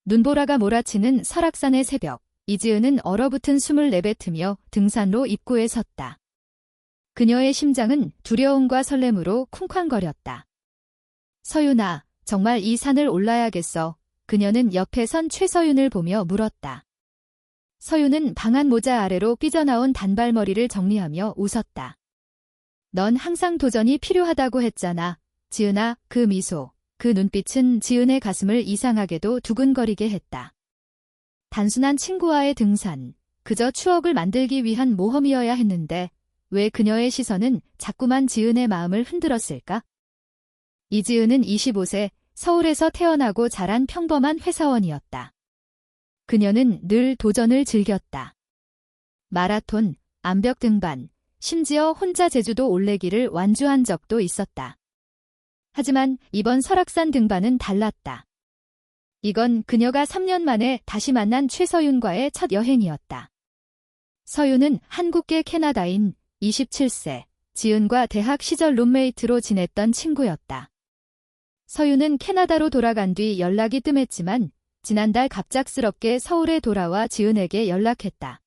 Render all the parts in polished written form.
눈보라가 몰아치는 설악산의 새벽, 이지은은 얼어붙은 숨을 내뱉으며 등산로 입구에 섰다. 그녀의 심장은 두려움과 설렘으로 쿵쾅거렸다. 서윤아, 정말 이 산을 올라야겠어. 그녀는 옆에 선 최서윤을 보며 물었다. 서윤은 방한 모자 아래로 삐져나온 단발머리를 정리하며 웃었다. 넌 항상 도전이 필요하다고 했잖아. 지은아, 그 미소, 그 눈빛은 지은의 가슴을 이상하게도 두근거리게 했다. 단순한 친구와의 등산, 그저 추억을 만들기 위한 모험이어야 했는데 왜 그녀의 시선은 자꾸만 지은의 마음을 흔들었을까? 이지은은 25세, 서울에서 태어나고 자란 평범한 회사원이었다. 그녀는 늘 도전을 즐겼다. 마라톤, 암벽 등반, 심지어 혼자 제주도 올레길을 완주한 적도 있었다. 하지만 이번 설악산 등반은 달랐다. 이건 그녀가 3년 만에 다시 만난 최서윤과의 첫 여행이었다. 서윤은 한국계 캐나다인 27세, 지은과 대학 시절 룸메이트로 지냈던 친구였다. 서윤은 캐나다로 돌아간 뒤 연락이 뜸했지만 지난달 갑작스럽게 서울에 돌아와 지은에게 연락했다.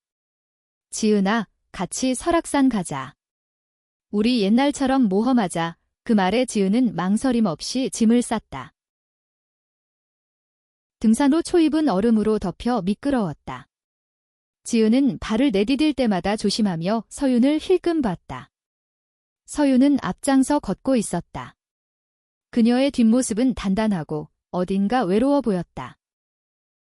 지은아, 같이 설악산 가자. 우리 옛날처럼 모험하자. 그 말에 지은은 망설임 없이 짐을 쌌다. 등산로 초입은 얼음으로 덮여 미끄러웠다. 지은은 발을 내디딜 때마다 조심하며 서윤을 힐끔 봤다. 서윤은 앞장서 걷고 있었다. 그녀의 뒷모습은 단단하고 어딘가 외로워 보였다.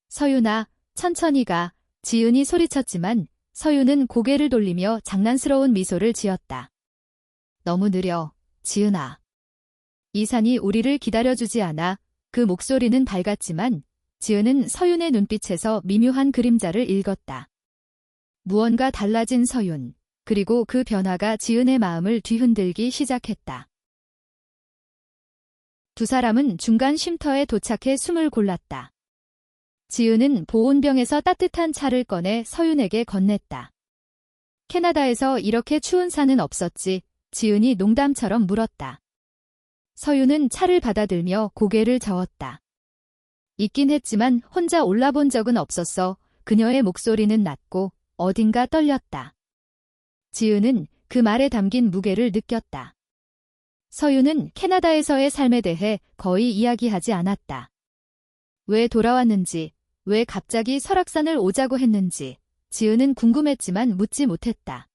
서윤아, 천천히 가. 지은이 소리쳤지만 서윤은 고개를 돌리며 장난스러운 미소를 지었다. 너무 느려, 지은아. 이 산이 우리를 기다려주지 않아. 그 목소리는 밝았지만 지은은 서윤의 눈빛에서 미묘한 그림자를 읽었다. 무언가 달라진 서윤, 그리고 그 변화가 지은의 마음을 뒤흔들기 시작했다. 두 사람은 중간 쉼터에 도착해 숨을 골랐다. 지은은 보온병에서 따뜻한 차를 꺼내 서윤에게 건넸다. 캐나다에서 이렇게 추운 산은 없었지? 지은이 농담처럼 물었다. 서윤은 차를 받아들며 고개를 저었다. 있긴 했지만 혼자 올라본 적은 없었어. 그녀의 목소리는 낮고 어딘가 떨렸다. 지은은 그 말에 담긴 무게를 느꼈다. 서윤은 캐나다에서의 삶에 대해 거의 이야기하지 않았다. 왜 돌아왔는지, 왜 갑자기 설악산을 오자고 했는지 지은은 궁금했지만 묻지 못했다.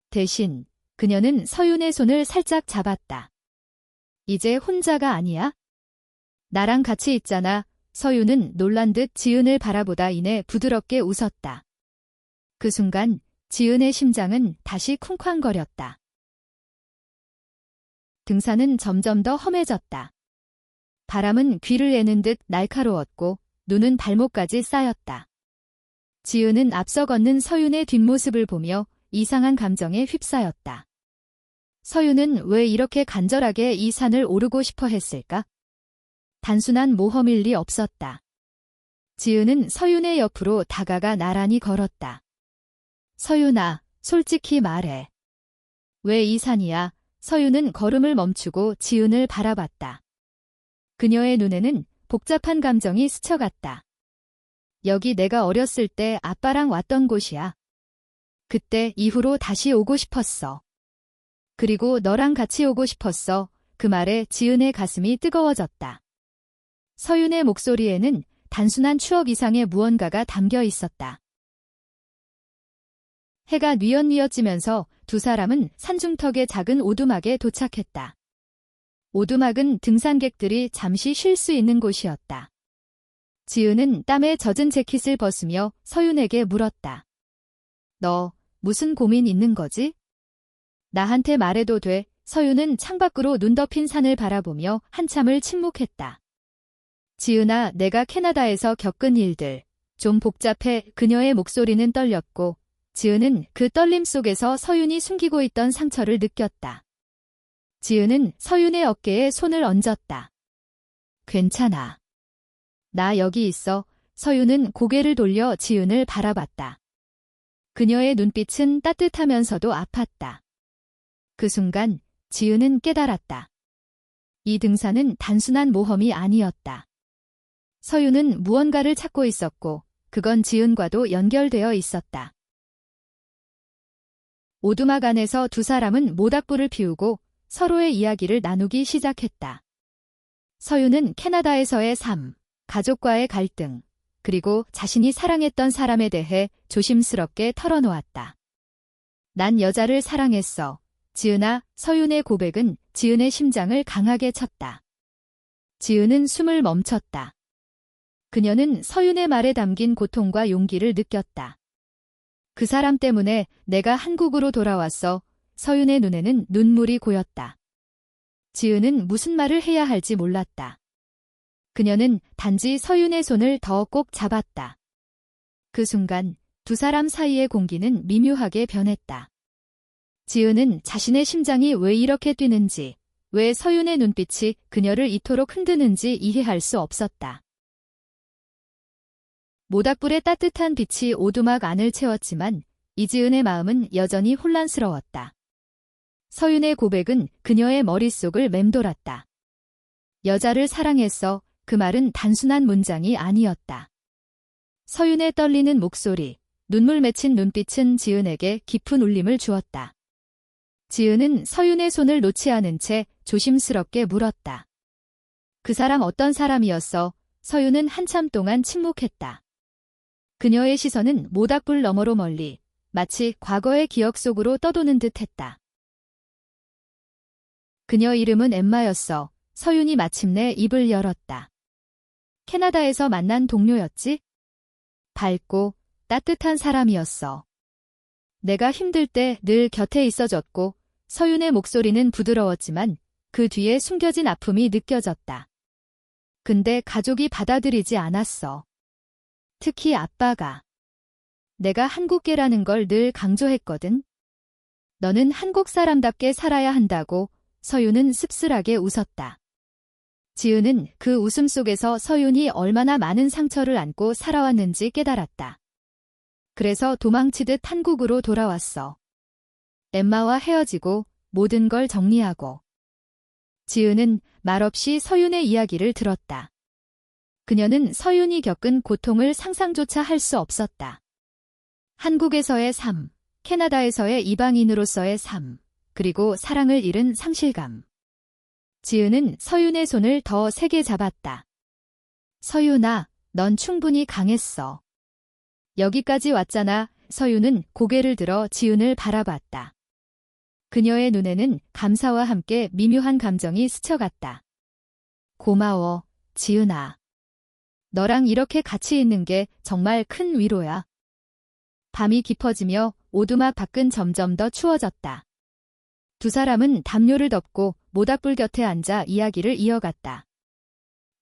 대신 그녀는 서윤의 손을 살짝 잡았다. 이제 혼자가 아니야? 나랑 같이 있잖아. 서윤은 놀란 듯 지은을 바라보다 이내 부드럽게 웃었다. 그 순간 지은의 심장은 다시 쿵쾅거렸다. 등산은 점점 더 험해졌다. 바람은 귀를 애는 듯 날카로웠고 눈은 발목까지 쌓였다. 지은은 앞서 걷는 서윤의 뒷모습을 보며 이상한 감정에 휩싸였다. 서윤은 왜 이렇게 간절하게 이 산을 오르고 싶어 했을까? 단순한 모험일 리 없었다. 지은은 서윤의 옆으로 다가가 나란히 걸었다. 서윤아, 솔직히 말해. 왜 이 산이야? 서윤은 걸음을 멈추고 지은을 바라봤다. 그녀의 눈에는 복잡한 감정이 스쳐갔다. 여기 내가 어렸을 때 아빠랑 왔던 곳이야. 그때 이후로 다시 오고 싶었어. 그리고 너랑 같이 오고 싶었어. 그 말에 지은의 가슴이 뜨거워졌다. 서윤의 목소리에는 단순한 추억 이상의 무언가가 담겨 있었다. 해가 뉘엿뉘엿 지면서 두 사람은 산중턱의 작은 오두막에 도착했다. 오두막은 등산객들이 잠시 쉴 수 있는 곳이었다. 지은은 땀에 젖은 재킷을 벗으며 서윤에게 물었다. 너 무슨 고민 있는 거지? 나한테 말해도 돼. 서윤은 창밖으로 눈 덮인 산을 바라보며 한참을 침묵했다. 지은아, 내가 캐나다에서 겪은 일들. 좀 복잡해. 그녀의 목소리는 떨렸고 지은은 그 떨림 속에서 서윤이 숨기고 있던 상처를 느꼈다. 지은은 서윤의 어깨에 손을 얹었다. 괜찮아. 나 여기 있어. 서윤은 고개를 돌려 지은을 바라봤다. 그녀의 눈빛은 따뜻하면서도 아팠다. 그 순간 지은은 깨달았다. 이 등산은 단순한 모험이 아니었다. 서윤은 무언가를 찾고 있었고 그건 지은과도 연결되어 있었다. 오두막 안에서 두 사람은 모닥불을 피우고 서로의 이야기를 나누기 시작했다. 서윤은 캐나다에서의 삶, 가족과의 갈등, 그리고 자신이 사랑했던 사람에 대해 조심스럽게 털어놓았다. 난 여자를 사랑했어. 지은아, 서윤의 고백은 지은의 심장을 강하게 쳤다. 지은은 숨을 멈췄다. 그녀는 서윤의 말에 담긴 고통과 용기를 느꼈다. 그 사람 때문에 내가 한국으로 돌아왔어. 서윤의 눈에는 눈물이 고였다. 지은은 무슨 말을 해야 할지 몰랐다. 그녀는 단지 서윤의 손을 더 꼭 잡았다. 그 순간 두 사람 사이의 공기는 미묘하게 변했다. 지은은 자신의 심장이 왜 이렇게 뛰는지, 왜 서윤의 눈빛이 그녀를 이토록 흔드는지 이해할 수 없었다. 모닥불의 따뜻한 빛이 오두막 안을 채웠지만 이지은의 마음은 여전히 혼란스러웠다. 서윤의 고백은 그녀의 머릿속을 맴돌았다. 여자를 사랑했어. 그 말은 단순한 문장이 아니었다. 서윤의 떨리는 목소리, 눈물 맺힌 눈빛은 지은에게 깊은 울림을 주었다. 지은은 서윤의 손을 놓지 않은 채 조심스럽게 물었다. 그 사람 어떤 사람이었어? 서윤은 한참 동안 침묵했다. 그녀의 시선은 모닥불 너머로 멀리, 마치 과거의 기억 속으로 떠도는 듯 했다. 그녀 이름은 엠마였어. 서윤이 마침내 입을 열었다. 캐나다에서 만난 동료였지? 밝고 따뜻한 사람이었어. 내가 힘들 때 늘 곁에 있어줬고 서윤의 목소리는 부드러웠지만 그 뒤에 숨겨진 아픔이 느껴졌다. 근데 가족이 받아들이지 않았어. 특히 아빠가. 내가 한국계라는 걸 늘 강조했거든. 너는 한국 사람답게 살아야 한다고. 서윤은 씁쓸하게 웃었다. 지은은 그 웃음 속에서 서윤이 얼마나 많은 상처를 안고 살아왔는지 깨달았다. 그래서 도망치듯 한국으로 돌아왔어. 엠마와 헤어지고 모든 걸 정리하고. 지은은 말없이 서윤의 이야기를 들었다. 그녀는 서윤이 겪은 고통을 상상조차 할 수 없었다. 한국에서의 삶, 캐나다에서의 이방인으로서의 삶, 그리고 사랑을 잃은 상실감. 지은은 서윤의 손을 더 세게 잡았다. 서윤아, 넌 충분히 강했어. 여기까지 왔잖아. 서윤은 고개를 들어 지은을 바라봤다. 그녀의 눈에는 감사와 함께 미묘한 감정이 스쳐갔다. 고마워, 지은아. 너랑 이렇게 같이 있는 게 정말 큰 위로야. 밤이 깊어지며 오두막 밖은 점점 더 추워졌다. 두 사람은 담요를 덮고 모닥불 곁에 앉아 이야기를 이어갔다.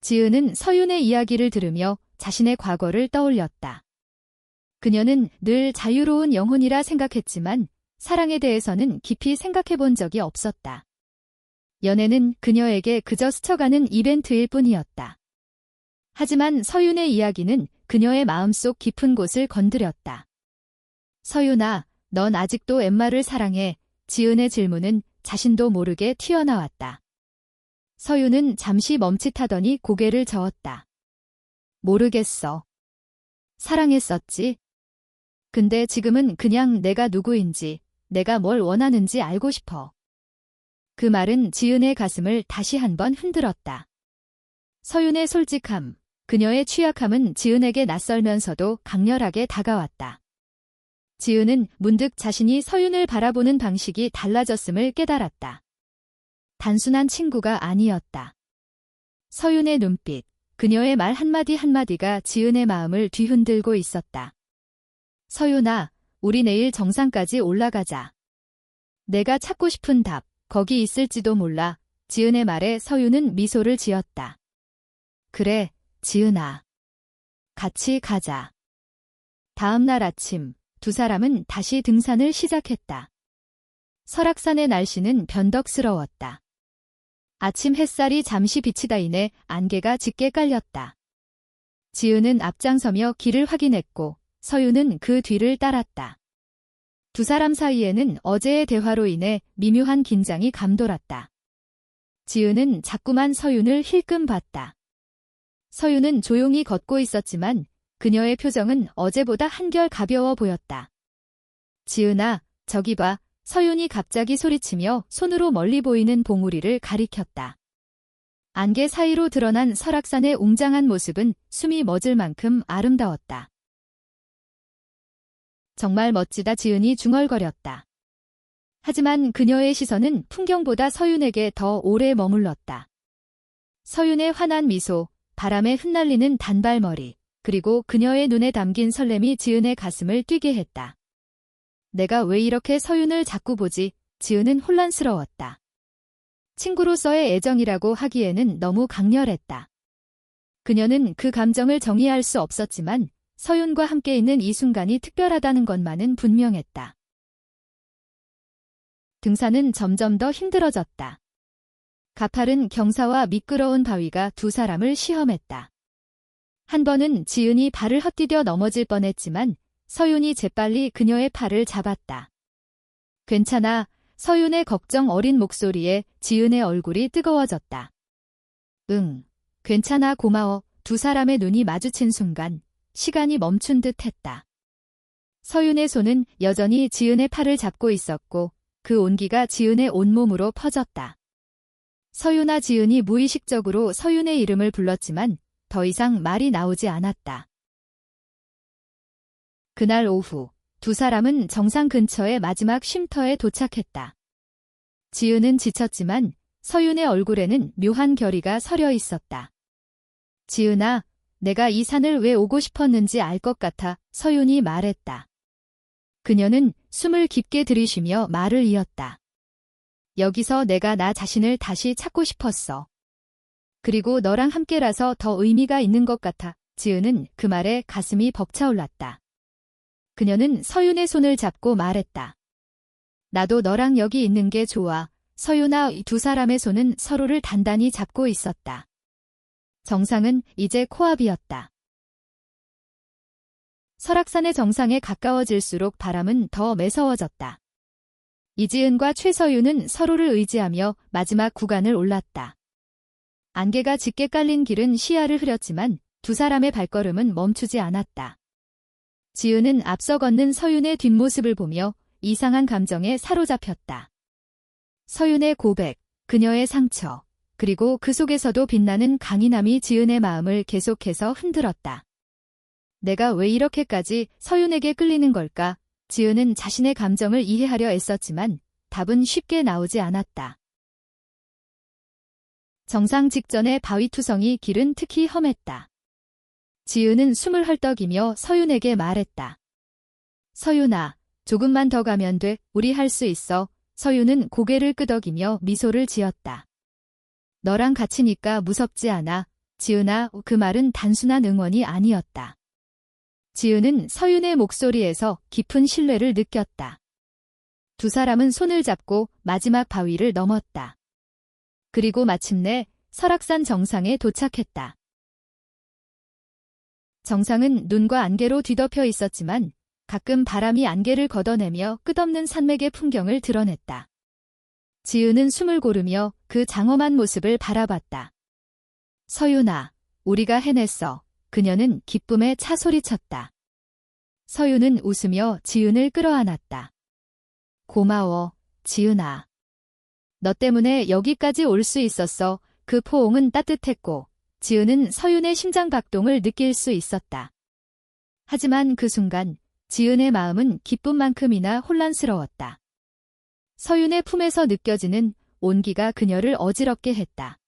지은은 서윤의 이야기를 들으며 자신의 과거를 떠올렸다. 그녀는 늘 자유로운 영혼이라 생각했지만 사랑에 대해서는 깊이 생각해 본 적이 없었다. 연애는 그녀에게 그저 스쳐가는 이벤트일 뿐이었다. 하지만 서윤의 이야기는 그녀의 마음속 깊은 곳을 건드렸다. 서윤아, 넌 아직도 엠마를 사랑해. 지은의 질문은 자신도 모르게 튀어나왔다. 서윤은 잠시 멈칫하더니 고개를 저었다. 모르겠어. 사랑했었지. 근데 지금은 그냥 내가 누구인지, 내가 뭘 원하는지 알고 싶어. 그 말은 지은의 가슴을 다시 한번 흔들었다. 서윤의 솔직함, 그녀의 취약함은 지은에게 낯설면서도 강렬하게 다가왔다. 지은은 문득 자신이 서윤을 바라보는 방식이 달라졌음을 깨달았다. 단순한 친구가 아니었다. 서윤의 눈빛, 그녀의 말 한마디 한마디가 지은의 마음을 뒤흔들고 있었다. 서윤아, 우리 내일 정상까지 올라가자. 내가 찾고 싶은 답, 거기 있을지도 몰라. 지은의 말에 서윤은 미소를 지었다. 그래, 지은아. 같이 가자. 다음 날 아침, 두 사람은 다시 등산을 시작했다. 설악산의 날씨는 변덕스러웠다. 아침 햇살이 잠시 비치다 인해 안개가 짙게 깔렸다. 지은은 앞장서며 길을 확인했고 서윤은 그 뒤를 따랐다. 두 사람 사이에는 어제의 대화로 인해 미묘한 긴장이 감돌았다. 지은은 자꾸만 서윤을 힐끔 봤다. 서윤은 조용히 걷고 있었지만 그녀의 표정은 어제보다 한결 가벼워 보였다. 지은아, 저기 봐. 서윤이 갑자기 소리치며 손으로 멀리 보이는 봉우리를 가리켰다. 안개 사이로 드러난 설악산의 웅장한 모습은 숨이 멎을 만큼 아름다웠다. 정말 멋지다. 지은이 중얼거렸다. 하지만 그녀의 시선은 풍경보다 서윤에게 더 오래 머물렀다. 서윤의 환한 미소, 바람에 흩날리는 단발머리, 그리고 그녀의 눈에 담긴 설렘이 지은의 가슴을 뛰게 했다. 내가 왜 이렇게 서윤을 자꾸 보지? 지은은 혼란스러웠다. 친구로서의 애정이라고 하기에는 너무 강렬했다. 그녀는 그 감정을 정의할 수 없었지만 서윤과 함께 있는 이 순간이 특별하다는 것만은 분명했다. 등산은 점점 더 힘들어졌다. 가파른 경사와 미끄러운 바위가 두 사람을 시험했다. 한 번은 지은이 발을 헛디뎌 넘어질 뻔했지만 서윤이 재빨리 그녀의 팔을 잡았다. 괜찮아. 서윤의 걱정 어린 목소리에 지은의 얼굴이 뜨거워졌다. 응, 괜찮아. 고마워. 두 사람의 눈이 마주친 순간 시간이 멈춘 듯 했다. 서윤의 손은 여전히 지은의 팔을 잡고 있었고 그 온기가 지은의 온몸으로 퍼졌다. 서윤아. 지은이 무의식적으로 서윤의 이름을 불렀지만 더 이상 말이 나오지 않았다. 그날 오후 두 사람은 정상 근처의 마지막 쉼터에 도착했다. 지은은 지쳤지만 서윤의 얼굴에는 묘한 결의가 서려 있었다. 지은아, 내가 이 산을 왜 오고 싶었는지 알 것 같아. 서윤이 말했다. 그녀는 숨을 깊게 들이쉬며 말을 이었다. 여기서 내가 나 자신을 다시 찾고 싶었어. 그리고 너랑 함께라서 더 의미가 있는 것 같아. 지은은 그 말에 가슴이 벅차올랐다. 그녀는 서윤의 손을 잡고 말했다. 나도 너랑 여기 있는 게 좋아. 서윤아. 두 사람의 손은 서로를 단단히 잡고 있었다. 정상은 이제 코앞이었다. 설악산의 정상에 가까워질수록 바람은 더 매서워졌다. 이지은과 최서윤은 서로를 의지하며 마지막 구간을 올랐다. 안개가 짙게 깔린 길은 시야를 흐렸지만 두 사람의 발걸음은 멈추지 않았다. 지은은 앞서 걷는 서윤의 뒷모습을 보며 이상한 감정에 사로잡혔다. 서윤의 고백, 그녀의 상처, 그리고 그 속에서도 빛나는 강인함이 지은의 마음을 계속해서 흔들었다. 내가 왜 이렇게까지 서윤에게 끌리는 걸까? 지은은 자신의 감정을 이해하려 애썼지만 답은 쉽게 나오지 않았다. 정상 직전의 바위투성이 길은 특히 험했다. 지은은 숨을 헐떡이며 서윤에게 말했다. 서윤아, 조금만 더 가면 돼. 우리 할 수 있어. 서윤은 고개를 끄덕이며 미소를 지었다. 너랑 같이니까 무섭지 않아. 지은아. 그 말은 단순한 응원이 아니었다. 지은은 서윤의 목소리에서 깊은 신뢰를 느꼈다. 두 사람은 손을 잡고 마지막 바위를 넘었다. 그리고 마침내 설악산 정상에 도착했다. 정상은 눈과 안개로 뒤덮여 있었지만 가끔 바람이 안개를 걷어내며 끝없는 산맥의 풍경을 드러냈다. 지은은 숨을 고르며 그 장엄한 모습을 바라봤다. 서윤아, 우리가 해냈어. 그녀는 기쁨에 차 소리쳤다. 서윤은 웃으며 지은을 끌어안았다. 고마워, 지은아. 너 때문에 여기까지 올 수 있었어. 그 포옹은 따뜻했고 지은은 서윤의 심장 박동을 느낄 수 있었다. 하지만 그 순간 지은의 마음은 기쁨만큼이나 혼란스러웠다. 서윤의 품에서 느껴지는 온기가 그녀를 어지럽게 했다.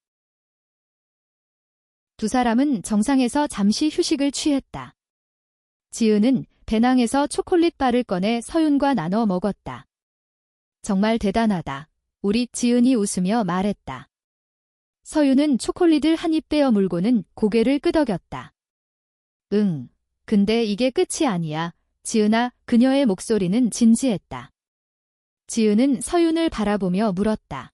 두 사람은 정상에서 잠시 휴식을 취했다. 지은은 배낭에서 초콜릿 바를 꺼내 서윤과 나눠 먹었다. 정말 대단하다. 우리. 지은이 웃으며 말했다. 서윤은 초콜릿을 한 입 빼어 물고는 고개를 끄덕였다. 응, 근데 이게 끝이 아니야. 지은아. 그녀의 목소리는 진지했다. 지은은 서윤을 바라보며 물었다.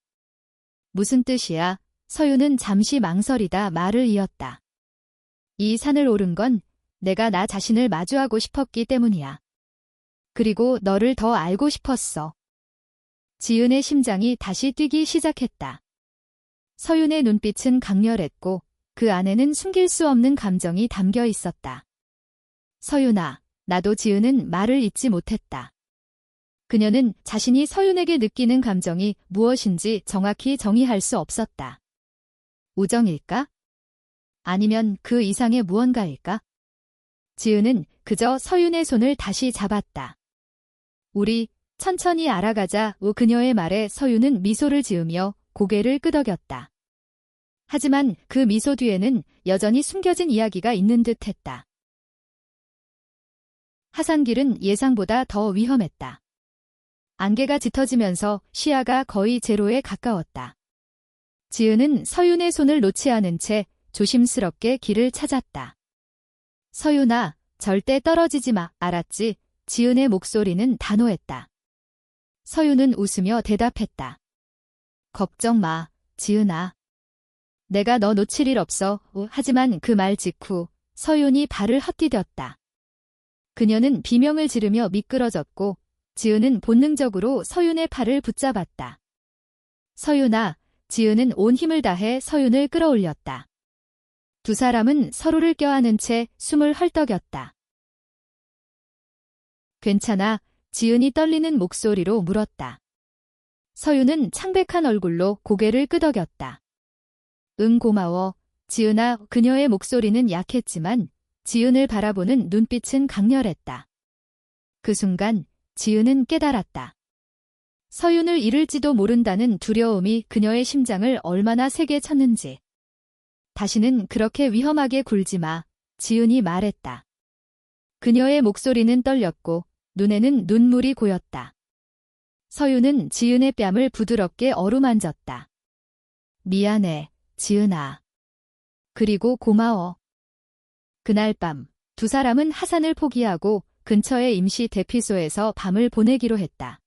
무슨 뜻이야? 서윤은 잠시 망설이다 말을 이었다. 이 산을 오른 건 내가 나 자신을 마주하고 싶었기 때문이야. 그리고 너를 더 알고 싶었어. 지은의 심장이 다시 뛰기 시작했다. 서윤의 눈빛은 강렬했고 그 안에는 숨길 수 없는 감정이 담겨 있었다. 서윤아, 나도 지은은 말을 잇지 못했다. 그녀는 자신이 서윤에게 느끼는 감정이 무엇인지 정확히 정의할 수 없었다. 우정일까? 아니면 그 이상의 무언가일까? 지은은 그저 서윤의 손을 다시 잡았다. 우리 천천히 알아가자. 그녀의 말에 서윤은 미소를 지으며 고개를 끄덕였다. 하지만 그 미소 뒤에는 여전히 숨겨진 이야기가 있는 듯했다. 하산길은 예상보다 더 위험했다. 안개가 짙어지면서 시야가 거의 제로에 가까웠다. 지은은 서윤의 손을 놓지 않은 채 조심스럽게 길을 찾았다. 서윤아, 절대 떨어지지 마, 알았지? 지은의 목소리는 단호했다. 서윤은 웃으며 대답했다. 걱정 마, 지은아. 내가 너 놓칠 일 없어. 하지만 그 말 직후 서윤이 발을 헛디뎠다. 그녀는 비명을 지르며 미끄러졌고 지은은 본능적으로 서윤의 팔을 붙잡았다. 서윤아, 지은은 온 힘을 다해 서윤을 끌어올렸다. 두 사람은 서로를 껴안은 채 숨을 헐떡였다. 괜찮아? 지은이 떨리는 목소리로 물었다. 서윤은 창백한 얼굴로 고개를 끄덕였다. 응, 고마워. 지은아. 그녀의 목소리는 약했지만 지은을 바라보는 눈빛은 강렬했다. 그 순간 지은은 깨달았다. 서윤을 잃을지도 모른다는 두려움이 그녀의 심장을 얼마나 세게 쳤는지. 다시는 그렇게 위험하게 굴지 마, 지은이 말했다. 그녀의 목소리는 떨렸고 눈에는 눈물이 고였다. 서윤은 지은의 뺨을 부드럽게 어루만졌다. 미안해, 지은아. 그리고 고마워. 그날 밤 두 사람은 하산을 포기하고 근처의 임시 대피소에서 밤을 보내기로 했다.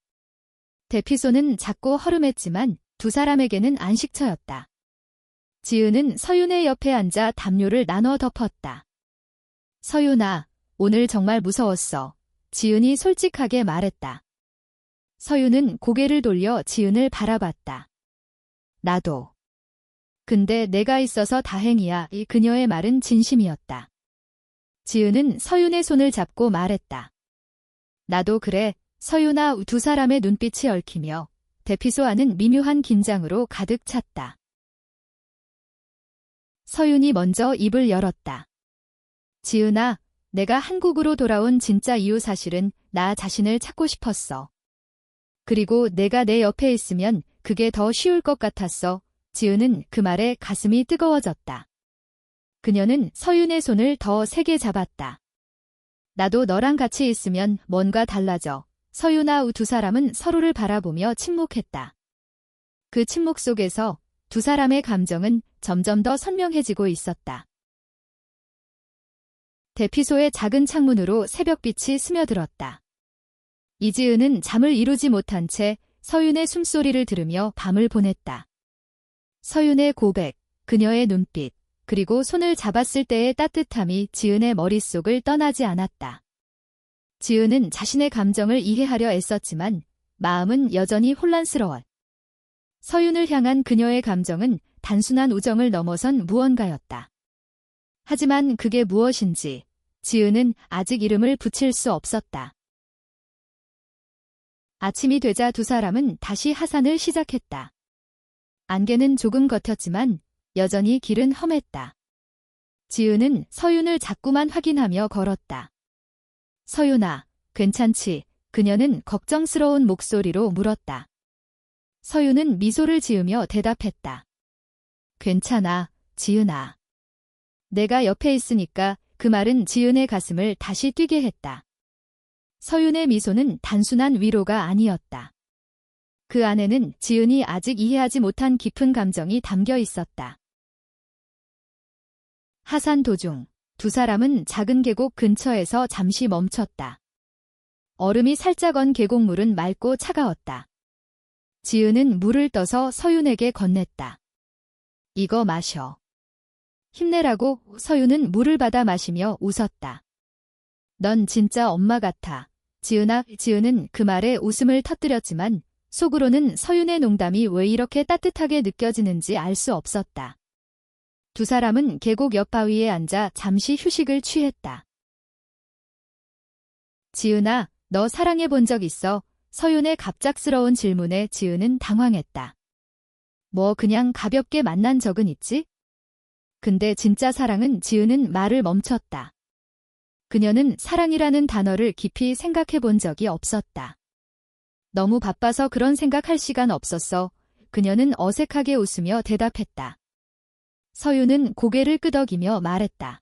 대피소는 작고 허름했지만 두 사람에게는 안식처였다. 지은은 서윤의 옆에 앉아 담요를 나눠 덮었다. 서윤아, 오늘 정말 무서웠어. 지은이 솔직하게 말했다. 서윤은 고개를 돌려 지은을 바라봤다. 나도. 근데 내가 있어서 다행이야. 그녀의 말은 진심이었다. 지은은 서윤의 손을 잡고 말했다. 나도 그래. 서윤아. 두 사람의 눈빛이 얽히며 대피소 안은 미묘한 긴장으로 가득 찼다. 서윤이 먼저 입을 열었다. 지은아, 내가 한국으로 돌아온 진짜 이유 사실은 나 자신을 찾고 싶었어. 그리고 내가 내 옆에 있으면 그게 더 쉬울 것 같았어. 지은은 그 말에 가슴이 뜨거워졌다. 그녀는 서윤의 손을 더 세게 잡았다. 나도 너랑 같이 있으면 뭔가 달라져. 서윤아. 두 사람은 서로를 바라보며 침묵했다. 그 침묵 속에서 두 사람의 감정은 점점 더 선명해지고 있었다. 대피소의 작은 창문으로 새벽빛이 스며들었다. 이지은은 잠을 이루지 못한 채 서윤의 숨소리를 들으며 밤을 보냈다. 서윤의 고백, 그녀의 눈빛, 그리고 손을 잡았을 때의 따뜻함이 지은의 머릿속을 떠나지 않았다. 지은은 자신의 감정을 이해하려 애썼지만 마음은 여전히 혼란스러워. 서윤을 향한 그녀의 감정은 단순한 우정을 넘어선 무언가였다. 하지만 그게 무엇인지 지은은 아직 이름을 붙일 수 없었다. 아침이 되자 두 사람은 다시 하산을 시작했다. 안개는 조금 걷혔지만 여전히 길은 험했다. 지은은 서윤을 자꾸만 확인하며 걸었다. 서윤아, 괜찮지? 그녀는 걱정스러운 목소리로 물었다. 서윤은 미소를 지으며 대답했다. 괜찮아, 지은아. 내가 옆에 있으니까. 그 말은 지은의 가슴을 다시 뛰게 했다. 서윤의 미소는 단순한 위로가 아니었다. 그 안에는 지은이 아직 이해하지 못한 깊은 감정이 담겨 있었다. 하산 도중 두 사람은 작은 계곡 근처에서 잠시 멈췄다. 얼음이 살짝 언 계곡물은 맑고 차가웠다. 지은은 물을 떠서 서윤에게 건넸다. 이거 마셔. 힘내라고. 서윤은 물을 받아 마시며 웃었다. 넌 진짜 엄마 같아. 지은아. 지은은 그 말에 웃음을 터뜨렸지만 속으로는 서윤의 농담이 왜 이렇게 따뜻하게 느껴지는지 알 수 없었다. 두 사람은 계곡 옆 바위에 앉아 잠시 휴식을 취했다. 지은아, 너 사랑해 본 적 있어? 서윤의 갑작스러운 질문에 지은은 당황했다. 뭐 그냥 가볍게 만난 적은 있지? 근데 진짜 사랑은 지은은 말을 멈췄다. 그녀는 사랑이라는 단어를 깊이 생각해 본 적이 없었다. 너무 바빠서 그런 생각할 시간 없었어. 그녀는 어색하게 웃으며 대답했다. 서윤은 고개를 끄덕이며 말했다.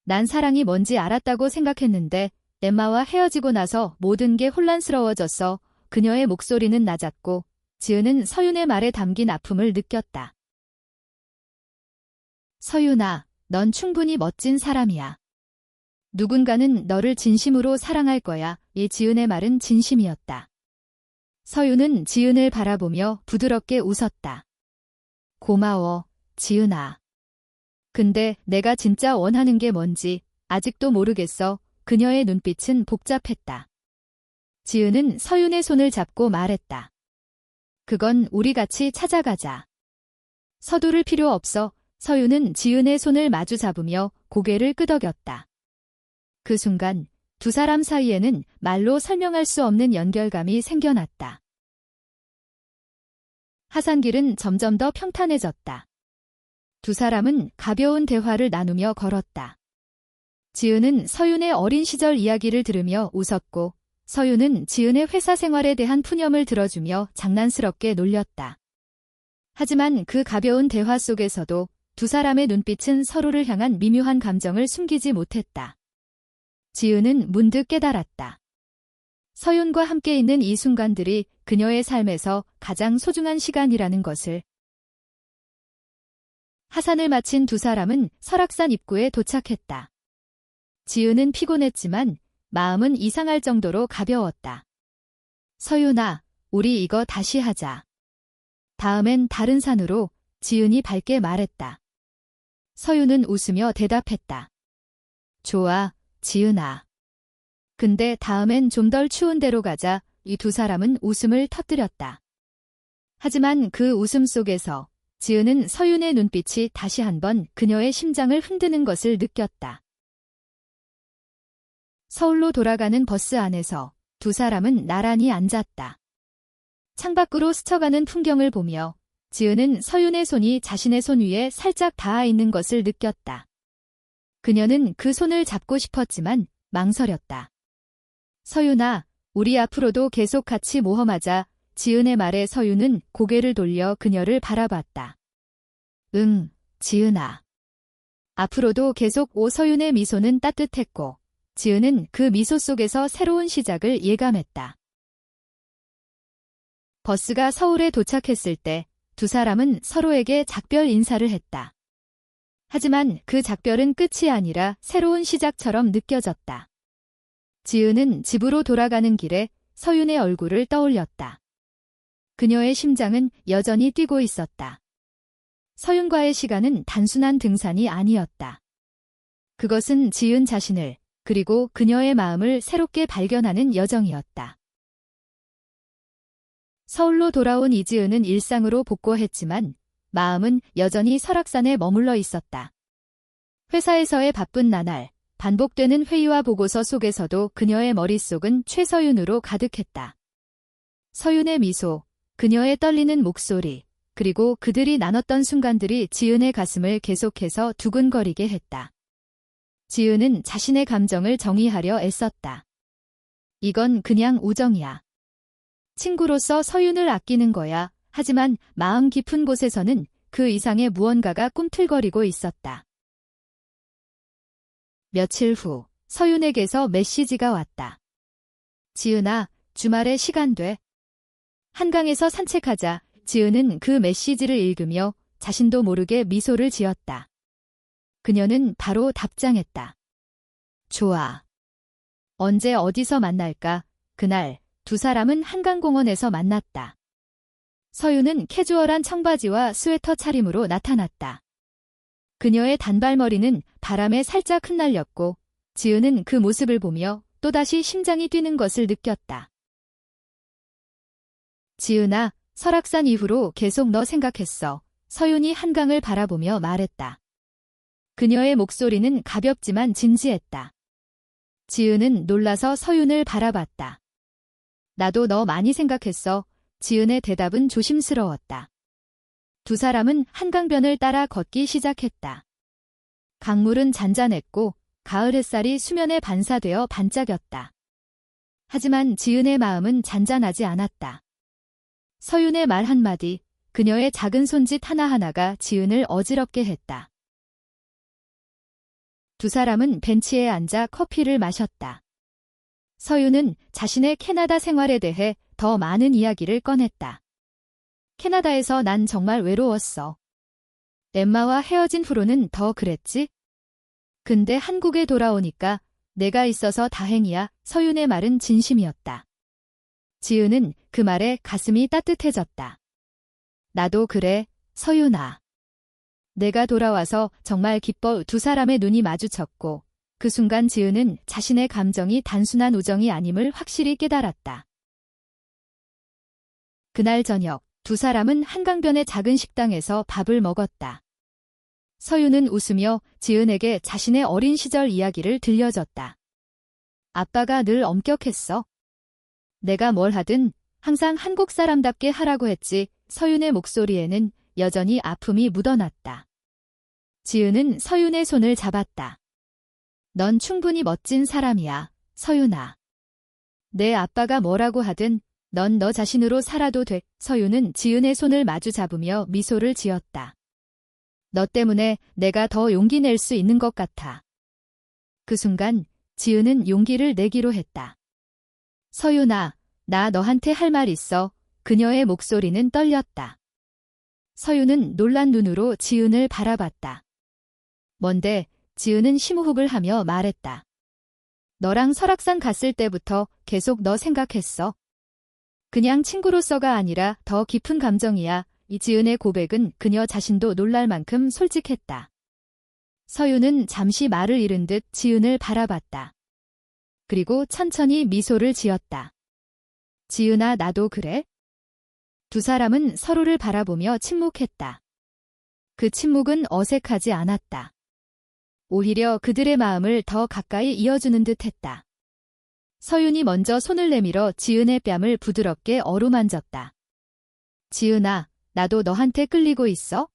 난 사랑이 뭔지 알았다고 생각했는데 엠마와 헤어지고 나서 모든 게 혼란스러워졌어. 그녀의 목소리는 낮았고 지은은 서윤의 말에 담긴 아픔을 느꼈다. 서윤아, 넌 충분히 멋진 사람이야. 누군가는 너를 진심으로 사랑할 거야. 이 지은의 말은 진심이었다. 서윤은 지은을 바라보며 부드럽게 웃었다. 고마워, 지은아. 근데 내가 진짜 원하는 게 뭔지 아직도 모르겠어. 그녀의 눈빛은 복잡했다. 지은은 서윤의 손을 잡고 말했다. 그건 우리 같이 찾아가자. 서두를 필요 없어. 서윤은 지은의 손을 마주 잡으며 고개를 끄덕였다. 그 순간 두 사람 사이에는 말로 설명할 수 없는 연결감이 생겨났다. 하산길은 점점 더 평탄해졌다. 두 사람은 가벼운 대화를 나누며 걸었다. 지은은 서윤의 어린 시절 이야기를 들으며 웃었고 서윤은 지은의 회사 생활에 대한 푸념을 들어주며 장난스럽게 놀렸다. 하지만 그 가벼운 대화 속에서도 두 사람의 눈빛은 서로를 향한 미묘한 감정을 숨기지 못했다. 지은은 문득 깨달았다. 서윤과 함께 있는 이 순간들이 그녀의 삶에서 가장 소중한 시간이라는 것을. 하산을 마친 두 사람은 설악산 입구에 도착했다. 지은은 피곤했지만 마음은 이상할 정도로 가벼웠다. 서윤아, 우리 이거 다시 하자. 다음엔 다른 산으로, 지은이 밝게 말했다. 서윤은 웃으며 대답했다. 좋아, 지은아. 근데 다음엔 좀 덜 추운 데로 가자. 이 두 사람은 웃음을 터뜨렸다. 하지만 그 웃음 속에서 지은은 서윤의 눈빛이 다시 한번 그녀의 심장을 흔드는 것을 느꼈다. 서울로 돌아가는 버스 안에서 두 사람은 나란히 앉았다. 창밖으로 스쳐가는 풍경을 보며 지은은 서윤의 손이 자신의 손 위에 살짝 닿아 있는 것을 느꼈다. 그녀는 그 손을 잡고 싶었지만 망설였다. 서윤아, 우리 앞으로도 계속 같이 모험하자. 지은의 말에 서윤은 고개를 돌려 그녀를 바라봤다. 응, 지은아. 앞으로도 계속. 서윤의 미소는 따뜻했고 지은은 그 미소 속에서 새로운 시작을 예감했다. 버스가 서울에 도착했을 때 두 사람은 서로에게 작별 인사를 했다. 하지만 그 작별은 끝이 아니라 새로운 시작처럼 느껴졌다. 지은은 집으로 돌아가는 길에 서윤의 얼굴을 떠올렸다. 그녀의 심장은 여전히 뛰고 있었다. 서윤과의 시간은 단순한 등산이 아니었다. 그것은 지은 자신을 그리고 그녀의 마음을 새롭게 발견하는 여정이었다. 서울로 돌아온 이지은은 일상으로 복구했지만 마음은 여전히 설악산에 머물러 있었다. 회사에서의 바쁜 나날, 반복되는 회의와 보고서 속에서도 그녀의 머릿속은 최서윤으로 가득했다. 서윤의 미소, 그녀의 떨리는 목소리, 그리고 그들이 나눴던 순간들이 지은의 가슴을 계속해서 두근거리게 했다. 지은은 자신의 감정을 정의하려 애썼다. 이건 그냥 우정이야. 친구로서 서윤을 아끼는 거야. 하지만 마음 깊은 곳에서는 그 이상의 무언가가 꿈틀거리고 있었다. 며칠 후 서윤에게서 메시지가 왔다. 지은아, 주말에 시간 돼? 한강에서 산책하자. 지은은 그 메시지를 읽으며 자신도 모르게 미소를 지었다. 그녀는 바로 답장했다. 좋아. 언제 어디서 만날까? 그날 두 사람은 한강공원에서 만났다. 서윤은 캐주얼한 청바지와 스웨터 차림으로 나타났다. 그녀의 단발머리는 바람에 살짝 흩날렸고 지은은 그 모습을 보며 또다시 심장이 뛰는 것을 느꼈다. 지은아, 설악산 이후로 계속 너 생각했어. 서윤이 한강을 바라보며 말했다. 그녀의 목소리는 가볍지만 진지했다. 지은은 놀라서 서윤을 바라봤다. 나도 너 많이 생각했어. 지은의 대답은 조심스러웠다. 두 사람은 한강변을 따라 걷기 시작했다. 강물은 잔잔했고 가을 햇살이 수면에 반사되어 반짝였다. 하지만 지은의 마음은 잔잔하지 않았다. 서윤의 말 한마디, 그녀의 작은 손짓 하나하나가 지은을 어지럽게 했다. 두 사람은 벤치에 앉아 커피를 마셨다. 서윤은 자신의 캐나다 생활에 대해 더 많은 이야기를 꺼냈다. 캐나다에서 난 정말 외로웠어. 엠마와 헤어진 후로는 더 그랬지? 근데 한국에 돌아오니까 내가 있어서 다행이야. 서윤의 말은 진심이었다. 지은은 그 말에 가슴이 따뜻해졌다. 나도 그래, 서윤아. 내가 돌아와서 정말 기뻐. 두 사람의 눈이 마주쳤고 그 순간 지은은 자신의 감정이 단순한 우정이 아님을 확실히 깨달았다. 그날 저녁 두 사람은 한강변의 작은 식당에서 밥을 먹었다. 서윤은 웃으며 지은에게 자신의 어린 시절 이야기를 들려줬다. 아빠가 늘 엄격했어. 내가 뭘 하든 항상 한국 사람답게 하라고 했지. 서윤의 목소리에는 여전히 아픔이 묻어났다. 지은은 서윤의 손을 잡았다. 넌 충분히 멋진 사람이야, 서윤아. 내 아빠가 뭐라고 하든 넌 너 자신으로 살아도 돼. 서윤은 지은의 손을 마주 잡으며 미소를 지었다. 너 때문에 내가 더 용기 낼 수 있는 것 같아. 그 순간 지은은 용기를 내기로 했다. 서윤아, 나 너한테 할 말 있어. 그녀의 목소리는 떨렸다. 서윤은 놀란 눈으로 지은을 바라봤다. 뭔데? 지은은 심호흡을 하며 말했다. 너랑 설악산 갔을 때부터 계속 너 생각했어. 그냥 친구로서가 아니라 더 깊은 감정이야. 이 지은의 고백은 그녀 자신도 놀랄 만큼 솔직했다. 서윤은 잠시 말을 잃은 듯 지은을 바라봤다. 그리고 천천히 미소를 지었다. 지은아, 나도 그래? 두 사람은 서로를 바라보며 침묵했다. 그 침묵은 어색하지 않았다. 오히려 그들의 마음을 더 가까이 이어주는 듯했다. 서윤이 먼저 손을 내밀어 지은의 뺨을 부드럽게 어루만졌다. 지은아, 나도 너한테 끌리고 있어?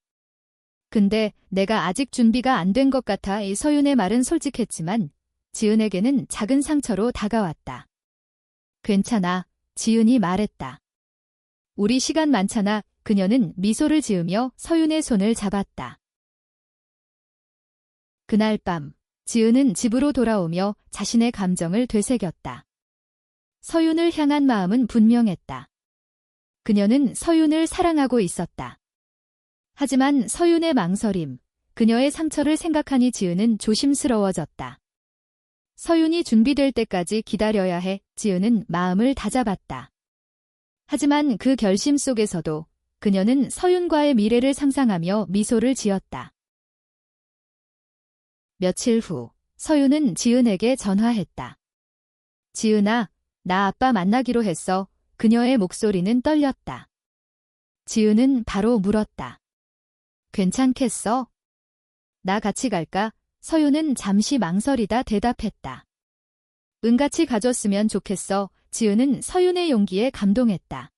근데 내가 아직 준비가 안 된 것 같아. 이 서윤의 말은 솔직했지만 지은에게는 작은 상처로 다가왔다. 괜찮아, 지은이 말했다. 우리 시간 많잖아. 그녀는 미소를 지으며 서윤의 손을 잡았다. 그날 밤, 지은은 집으로 돌아오며 자신의 감정을 되새겼다. 서윤을 향한 마음은 분명했다. 그녀는 서윤을 사랑하고 있었다. 하지만 서윤의 망설임, 그녀의 상처를 생각하니 지은은 조심스러워졌다. 서윤이 준비될 때까지 기다려야 해. 지은은 마음을 다잡았다. 하지만 그 결심 속에서도 그녀는 서윤과의 미래를 상상하며 미소를 지었다. 며칠 후, 서윤은 지은에게 전화했다. 지은아, 나 아빠 만나기로 했어. 그녀의 목소리는 떨렸다. 지은은 바로 물었다. 괜찮겠어? 나 같이 갈까? 서윤은 잠시 망설이다 대답했다. 같이 가줬으면 좋겠어. 지은은 서윤의 용기에 감동했다.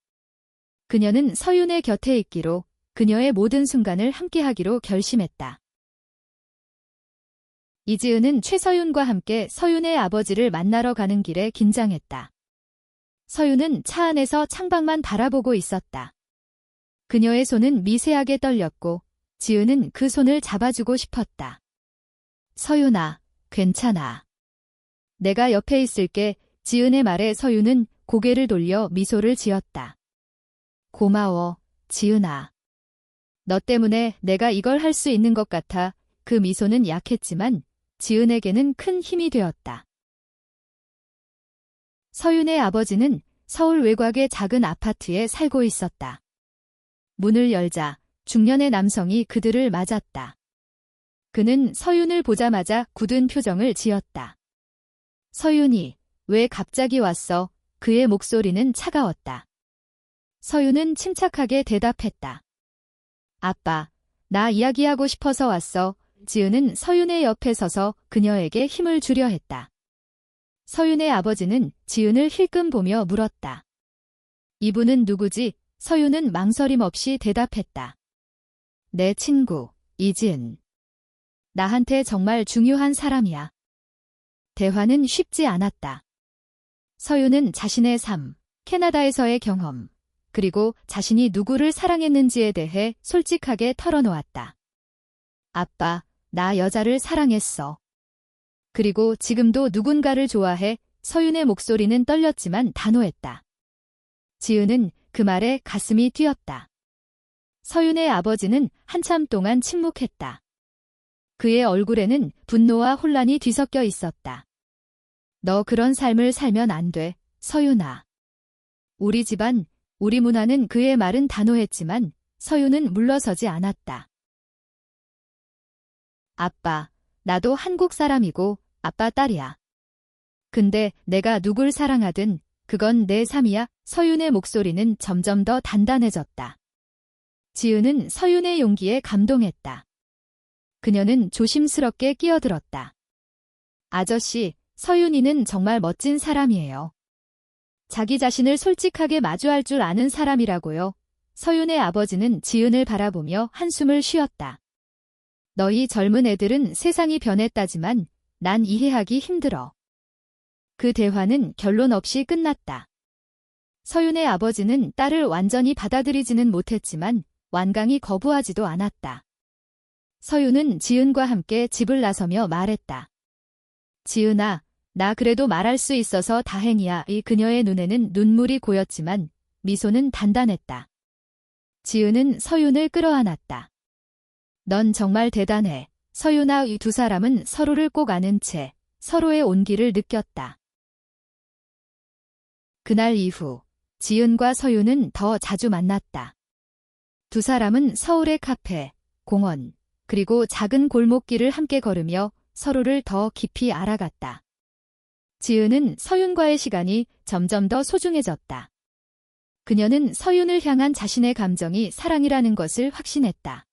그녀는 서윤의 곁에 있기로, 그녀의 모든 순간을 함께하기로 결심했다. 이지은은 최서윤과 함께 서윤의 아버지를 만나러 가는 길에 긴장했다. 서윤은 차 안에서 창밖만 바라보고 있었다. 그녀의 손은 미세하게 떨렸고 지은은 그 손을 잡아주고 싶었다. 서윤아, 괜찮아. 내가 옆에 있을게. 지은의 말에 서윤은 고개를 돌려 미소를 지었다. 고마워, 지은아. 너 때문에 내가 이걸 할 수 있는 것 같아. 그 미소는 약했지만 지은에게는 큰 힘이 되었다. 서윤의 아버지는 서울 외곽의 작은 아파트에 살고 있었다. 문을 열자 중년의 남성이 그들을 맞았다. 그는 서윤을 보자마자 굳은 표정을 지었다. 서윤이, 왜 갑자기 왔어? 그의 목소리는 차가웠다. 서윤은 침착하게 대답했다. 아빠, 나 이야기하고 싶어서 왔어. 지은은 서윤의 옆에 서서 그녀에게 힘을 주려 했다. 서윤의 아버지는 지은을 힐끔 보며 물었다. 이분은 누구지? 서윤은 망설임 없이 대답했다. 내 친구, 이지은. 나한테 정말 중요한 사람이야. 대화는 쉽지 않았다. 서윤은 자신의 삶, 캐나다에서의 경험, 그리고 자신이 누구를 사랑했는지에 대해 솔직하게 털어놓았다. 아빠, 나 여자를 사랑했어. 그리고 지금도 누군가를 좋아해. 서윤의 목소리는 떨렸지만 단호했다. 지은은 그 말에 가슴이 뛰었다. 서윤의 아버지는 한참 동안 침묵했다. 그의 얼굴에는 분노와 혼란이 뒤섞여 있었다. 너 그런 삶을 살면 안 돼, 서윤아. 우리 집안, 우리 문화는. 그의 말은 단호했지만 서윤은 물러서지 않았다. 아빠, 나도 한국 사람이고 아빠 딸이야. 근데 내가 누굴 사랑하든 그건 내 삶이야. 서윤의 목소리는 점점 더 단단해졌다. 지은은 서윤의 용기에 감동했다. 그녀는 조심스럽게 끼어들었다. 아저씨, 서윤이는 정말 멋진 사람이에요. 자기 자신을 솔직하게 마주할 줄 아는 사람이라고요. 서윤의 아버지는 지은을 바라보며 한숨을 쉬었다. 너희 젊은 애들은 세상이 변했다지만 난 이해하기 힘들어. 그 대화는 결론 없이 끝났다. 서윤의 아버지는 딸을 완전히 받아들이지는 못했지만 완강히 거부하지도 않았다. 서윤은 지은과 함께 집을 나서며 말했다. 지은아, 나 그래도 말할 수 있어서 다행이야. 이 그녀의 눈에는 눈물이 고였지만 미소는 단단했다. 지은은 서윤을 끌어안았다. 넌 정말 대단해. 서윤아. 이 두 사람은 서로를 꼭 아는 채 서로의 온기를 느꼈다. 그날 이후 지은과 서윤은 더 자주 만났다. 두 사람은 서울의 카페, 공원, 그리고 작은 골목길을 함께 걸으며 서로를 더 깊이 알아갔다. 지은은 서윤과의 시간이 점점 더 소중해졌다. 그녀는 서윤을 향한 자신의 감정이 사랑이라는 것을 확신했다.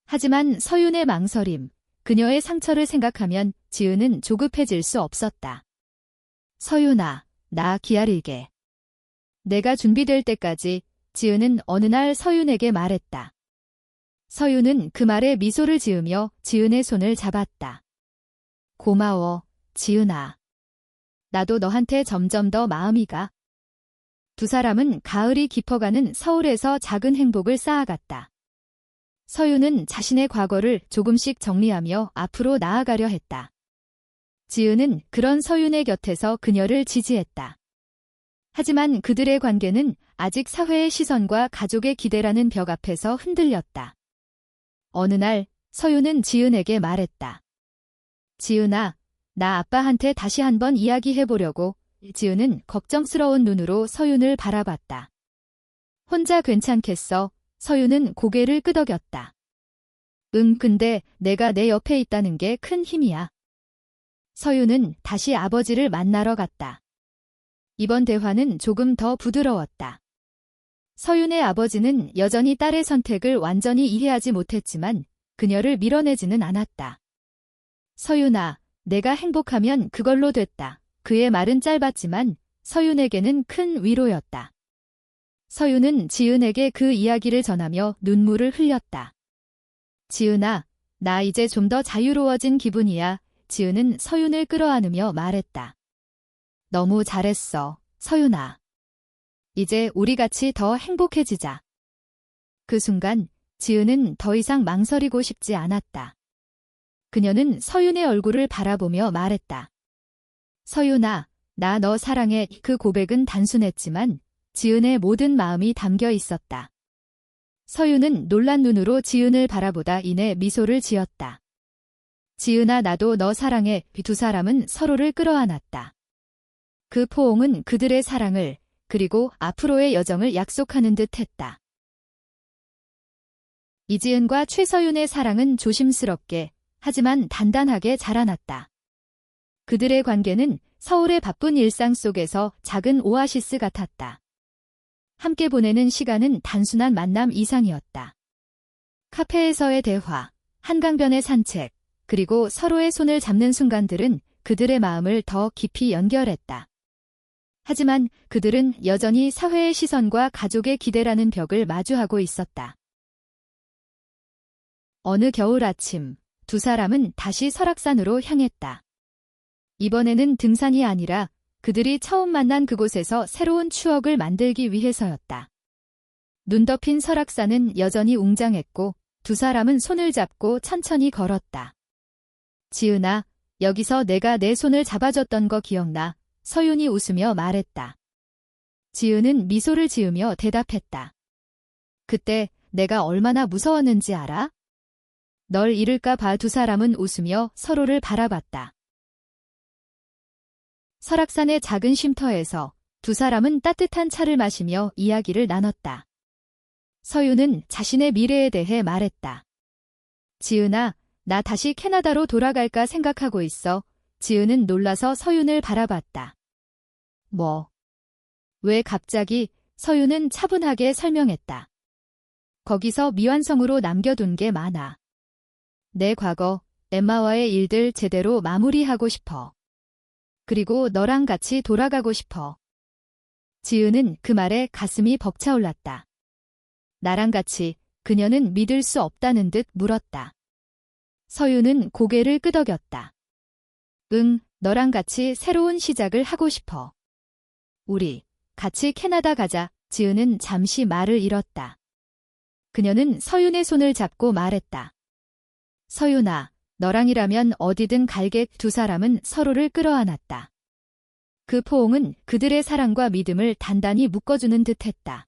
하지만 서윤의 망설임, 그녀의 상처를 생각하면 지은은 조급해질 수 없었다. 서윤아, 나 기다릴게. 내가 준비될 때까지. 지은은 어느 날 서윤에게 말했다. 서윤은 그 말에 미소를 지으며 지은의 손을 잡았다. 고마워, 지은아. 나도 너한테 점점 더 마음이 가. 두 사람은 가을이 깊어가는 서울에서 작은 행복을 쌓아갔다. 서윤은 자신의 과거를 조금씩 정리하며 앞으로 나아가려 했다. 지은은 그런 서윤의 곁에서 그녀를 지지했다. 하지만 그들의 관계는 아직 사회의 시선과 가족의 기대라는 벽 앞에서 흔들렸다. 어느 날 서윤은 지은에게 말했다. 지은아, 나 아빠한테 다시 한번 이야기해보려고. 지은은 걱정스러운 눈으로 서윤을 바라봤다. 혼자 괜찮겠어? 서윤은 고개를 끄덕였다. 근데 내가 내 옆에 있다는 게 큰 힘이야. 서윤은 다시 아버지를 만나러 갔다. 이번 대화는 조금 더 부드러웠다. 서윤의 아버지는 여전히 딸의 선택을 완전히 이해하지 못했지만 그녀를 밀어내지는 않았다. 서윤아, 내가 행복하면 그걸로 됐다. 그의 말은 짧았지만 서윤에게는 큰 위로였다. 서윤은 지은에게 그 이야기를 전하며 눈물을 흘렸다. 지은아, 나 이제 좀 더 자유로워진 기분이야. 지은은 서윤을 끌어안으며 말했다. 너무 잘했어, 서윤아. 이제 우리 같이 더 행복해지자. 그 순간 지은은 더 이상 망설이고 싶지 않았다. 그녀는 서윤의 얼굴을 바라보며 말했다. 서윤아, 나 너 사랑해. 그 고백은 단순했지만 지은의 모든 마음이 담겨 있었다. 서윤은 놀란 눈으로 지은을 바라보다 이내 미소를 지었다. 지은아, 나도 너 사랑해. 두 사람은 서로를 끌어안았다. 그 포옹은 그들의 사랑을, 그리고 앞으로의 여정을 약속하는 듯 했다. 이지은과 최서윤의 사랑은 조심스럽게, 하지만 단단하게 자라났다. 그들의 관계는 서울의 바쁜 일상 속에서 작은 오아시스 같았다. 함께 보내는 시간은 단순한 만남 이상이었다. 카페에서의 대화, 한강변의 산책, 그리고 서로의 손을 잡는 순간들은 그들의 마음을 더 깊이 연결했다. 하지만 그들은 여전히 사회의 시선과 가족의 기대라는 벽을 마주하고 있었다. 어느 겨울 아침, 두 사람은 다시 설악산으로 향했다. 이번에는 등산이 아니라 그들이 처음 만난 그곳에서 새로운 추억을 만들기 위해서였다. 눈 덮인 설악산은 여전히 웅장했고 두 사람은 손을 잡고 천천히 걸었다. 지은아, 여기서 내가 내 손을 잡아줬던 거 기억나? 서윤이 웃으며 말했다. 지은은 미소를 지으며 대답했다. 그때 내가 얼마나 무서웠는지 알아? 널 잃을까 봐. 두 사람은 웃으며 서로를 바라봤다. 설악산의 작은 쉼터에서 두 사람은 따뜻한 차를 마시며 이야기를 나눴다. 서윤은 자신의 미래에 대해 말했다. 지은아, 나 다시 캐나다로 돌아갈까 생각하고 있어. 지은은 놀라서 서윤을 바라봤다. 뭐? 왜 갑자기? 서윤은 차분하게 설명했다. 거기서 미완성으로 남겨둔 게 많아. 내 과거, 엠마와의 일들 제대로 마무리하고 싶어. 그리고 너랑 같이 돌아가고 싶어. 지은은 그 말에 가슴이 벅차올랐다. 나랑 같이. 그녀는 믿을 수 없다는 듯 물었다. 서윤은 고개를 끄덕였다. 응, 너랑 같이 새로운 시작을 하고 싶어. 우리 같이 캐나다 가자. 지은은 잠시 말을 잃었다. 그녀는 서윤의 손을 잡고 말했다. 서윤아, 너랑이라면 어디든 갈게. 두 사람은 서로를 끌어안았다. 그 포옹은 그들의 사랑과 믿음을 단단히 묶어주는 듯했다.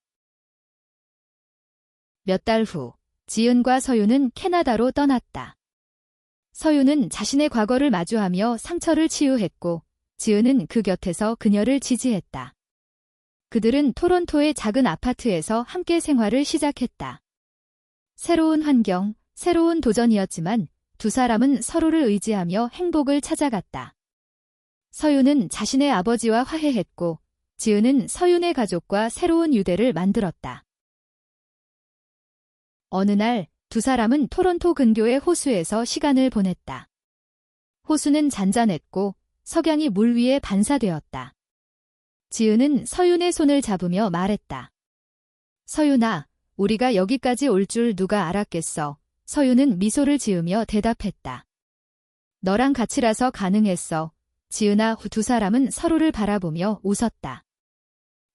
몇 달 후, 지은과 서윤은 캐나다로 떠났다. 서윤은 자신의 과거를 마주하며 상처를 치유했고, 지은은 그 곁에서 그녀를 지지했다. 그들은 토론토의 작은 아파트에서 함께 생활을 시작했다. 새로운 환경, 새로운 도전이었지만 두 사람은 서로를 의지하며 행복을 찾아갔다. 서윤은 자신의 아버지와 화해했고, 지은은 서윤의 가족과 새로운 유대를 만들었다. 어느 날 두 사람은 토론토 근교의 호수에서 시간을 보냈다. 호수는 잔잔했고 석양이 물 위에 반사되었다. 지은은 서윤의 손을 잡으며 말했다. 서윤아, 우리가 여기까지 올 줄 누가 알았겠어. 서윤은 미소를 지으며 대답했다. 너랑 같이라서 가능했어. 지은아. 두 사람은 서로를 바라보며 웃었다.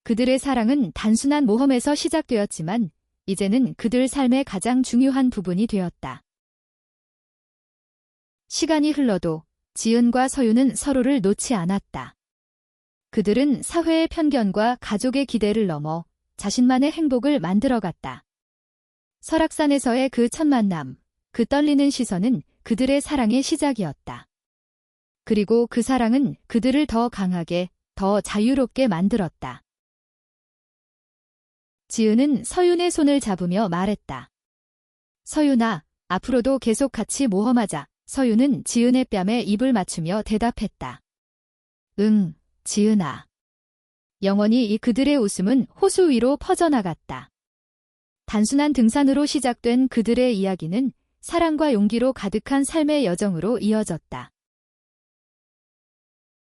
그들의 사랑은 단순한 모험에서 시작되었지만 이제는 그들 삶의 가장 중요한 부분이 되었다. 시간이 흘러도 지은과 서윤은 서로를 놓지 않았다. 그들은 사회의 편견과 가족의 기대를 넘어 자신만의 행복을 만들어갔다. 설악산에서의 그 첫 만남, 그 떨리는 시선은 그들의 사랑의 시작이었다. 그리고 그 사랑은 그들을 더 강하게, 더 자유롭게 만들었다. 지은은 서윤의 손을 잡으며 말했다. 서윤아, 앞으로도 계속 같이 모험하자. 서윤은 지은의 뺨에 입을 맞추며 대답했다. 응, 지은아. 영원히 그들의 웃음은 호수 위로 퍼져나갔다. 단순한 등산으로 시작된 그들의 이야기는 사랑과 용기로 가득한 삶의 여정으로 이어졌다.